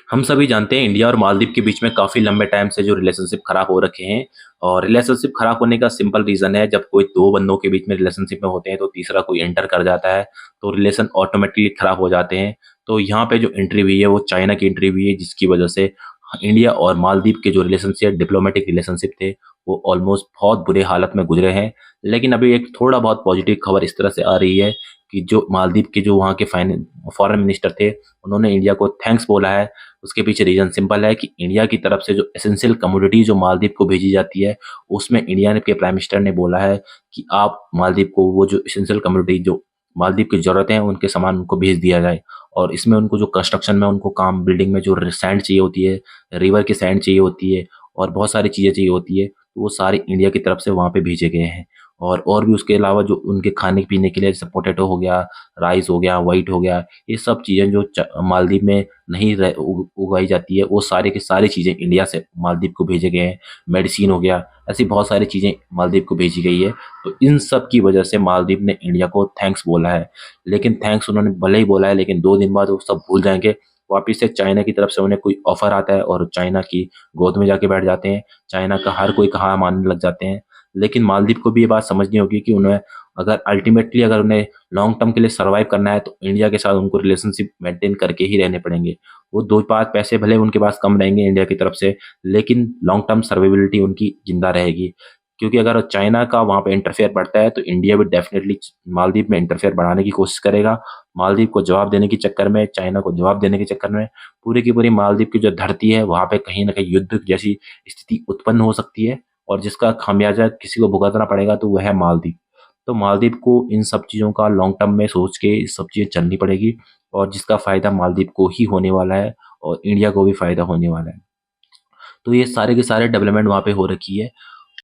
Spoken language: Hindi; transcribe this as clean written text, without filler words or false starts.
हम सभी जानते हैं इंडिया और मालदीव के बीच में काफ़ी लंबे टाइम से जो रिलेशनशिप खराब हो रखे हैं। और रिलेशनशिप खराब होने का सिंपल रीज़न है, जब कोई दो बंदों के बीच में रिलेशनशिप में होते हैं तो तीसरा कोई एंटर कर जाता है तो रिलेशन ऑटोमेटिकली खराब हो जाते हैं। तो यहाँ पे जो एंट्री हुई है वो चाइना की एंट्री हुई है, जिसकी वजह से इंडिया और मालदीव के जो रिलेशनशिप डिप्लोमेटिक रिलेशनशिप थे वो ऑलमोस्ट बहुत बुरे हालत में गुजरे हैं। लेकिन अभी एक थोड़ा बहुत पॉजिटिव खबर इस तरह से आ रही है कि जो मालदीव के जो वहाँ के फॉरेन मिनिस्टर थे, उन्होंने इंडिया को थैंक्स बोला है। उसके पीछे रीज़न सिंपल है कि इंडिया की तरफ से जो एसेंशियल कमोडिटी जो मालदीव को भेजी जाती है, उसमें इंडिया ने के प्राइम मिनिस्टर ने बोला है कि आप मालदीव को वो जो एसेंशियल कमोडिटी जो मालदीव की ज़रूरतें हैं, उनके सामान उनको भेज दिया जाए। और इसमें उनको जो कंस्ट्रक्शन में उनको काम बिल्डिंग में जो सैंड चाहिए होती है, रिवर की सैंड चाहिए होती है और बहुत सारी चीज़ें चाहिए होती है, तो वो सारी इंडिया की तरफ से वहाँ पे भेजे गए हैं। और भी उसके अलावा जो उनके खाने-पीने के लिए जैसे पोटैटो हो गया, राइस हो गया, व्हाइट हो गया, ये सब चीज़ें जो मालदीव में नहीं उगाई जाती है, वो सारी की सारी चीज़ें इंडिया से मालदीव को भेजे गए हैं। मेडिसिन हो गया, ऐसी बहुत सारी चीज़ें मालदीव को भेजी गई है। तो इन सब की वजह से मालदीव ने इंडिया को थैंक्स बोला है। लेकिन थैंक्स उन्होंने भले ही बोला है, लेकिन 2 दिन बाद वो सब भूल जाएँगे। वापिस से चाइना की तरफ से उन्हें कोई ऑफ़र आता है और चाइना की गोद में जाके बैठ जाते हैं। चाइना का हर कोई कहा मानने लग जाते हैं। लेकिन मालदीव को भी ये बात समझनी होगी कि उन्हें अगर उन्हें लॉन्ग टर्म के लिए सर्वाइव करना है तो इंडिया के साथ उनको रिलेशनशिप मेंटेन करके ही रहने पड़ेंगे। वो 2-5 पैसे भले उनके पास कम रहेंगे इंडिया की तरफ से, लेकिन लॉन्ग टर्म सर्वाइवबिलिटी उनकी ज़िंदा रहेगी। क्योंकि अगर चाइना का वहाँ पे इंटरफेयर बढ़ता है तो इंडिया भी डेफ़िनेटली मालदीव में इंटरफेयर बढ़ाने की कोशिश करेगा। मालदीव को जवाब देने के चक्कर में, चाइना को जवाब देने के चक्कर में पूरी की पूरी मालदीव की जो धरती है वहाँ पे कहीं न कहीं युद्ध जैसी स्थिति उत्पन्न हो सकती है। और जिसका खामियाजा किसी को भुगतना पड़ेगा तो वह है मालदीव। तो मालदीव को इन सब चीज़ों का लॉन्ग टर्म में सोच के ये सब चीज़ें चलनी पड़ेगी, और जिसका फ़ायदा मालदीव को ही होने वाला है और इंडिया को भी फ़ायदा होने वाला है। तो ये सारे के सारे डेवलपमेंट वहाँ पे हो रखी है।